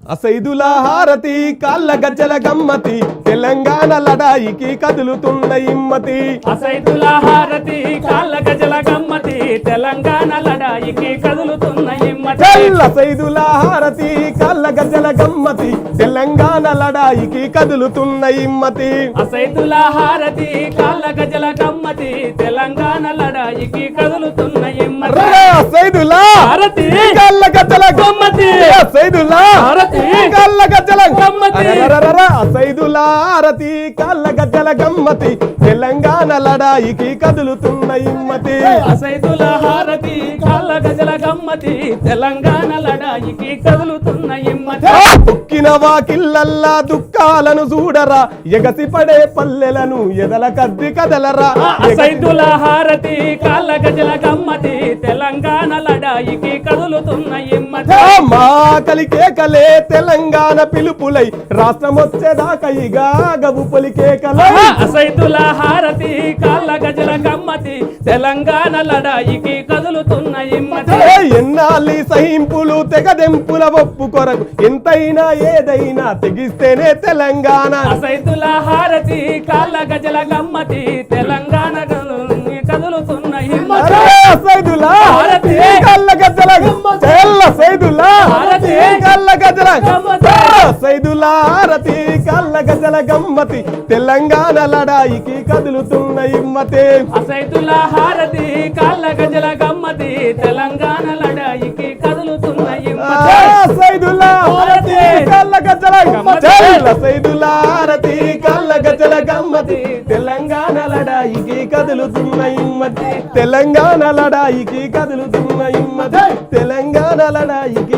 అసైదుల హారతి కాళ్ళ గజ్జల గమ్మతి తెలంగాణ లడాయికి కదులుతున్న ఇమ్మతి అసైదుల హారతి కాళ్ళ గజల గమ్మతి తెలంగాణ లడాయికి కదులుతున్న ఇమ్మతి అసైదుల హారతి కాళ్ళ గజ్జల గమ్మతి తెలంగాణ లడాయికి కదులుతున్న ఇమ్మతి అసైదుల హారతి కాళ్ళ గజల గమ్మతి తెలంగాణ లడాయికి కదులుతున్న ఇమ్మతి అసైదుల హారతి కాళ్ళ గజ్జల గమ్మతి అసైదుల హారతి కాళ్ళ గజ్జల గమ్మతి అసైదుల హారతి కాళ్ళ గజ్జల గమ్మతి తెలంగాణ లడాయికి కదులుతున్న ఇమ్మతి అసైదుల హారతి కాళ్ళ గజల గమ్మతి తెలంగాణ లడాయికి కదులుతున్న ఇమ్మతి దుక్కిన వాకిళ్ళల్లా దుఃఖాలను చూడరా ఎగసి పడే పల్లెలను ఎదల కద్ది కదలరా అసైదుల హారతి కాళ్ళ గజల గమ్మతి తెలంగాణ లడాయికి కదులుతున్న ఇమ్మతి మా కలికేకలే తెలంగాణ పిలుపులై రాష్ట్రం వచ్చేదాకా ఇగా గబు పొలికేకలై అసైదుల హారతి కాళ్ళ గజల గమ్మతి తెలంగాణ లడాయికి కదులుతున్న ఇమ్మతి ఎన్నాళ్ళి సహింపులు తెగదెంపుల ఒప్పు కొరకు ఎంతైనా ఏదైనా తెగిస్తేనే తెలంగాణ అసైదుల హారతి కాళ్ళ గజల గమ్మతి తెలంగాణ కదులుతున్న ఇమ్మతి సైదుల కళ్ళ గజ్జల సైదుల కళ్ళ గజ్జల సైదుల హారతి కళ్ళ గజ్జల గమ్మతి తెలంగాణ లడాయికి కదులుతున్న ఇమ్మతి అసైదుల హారతి కాళ్ళ గజల గమ్మతి తెలంగాణ లడాయికి కదులుతున్న ఇమ్మతి సైదుల హారతి కళ్ళ గజ్జల సైదుల హారతి కళ్ళ గజ్జల గమ్మతి తెలంగాణ లడాయికి కదులుతున్న ఇమ్మతి తెలంగాణ లడాయికి కదులుతున్న ఇమ్మతి తెలంగాణ లడాయికి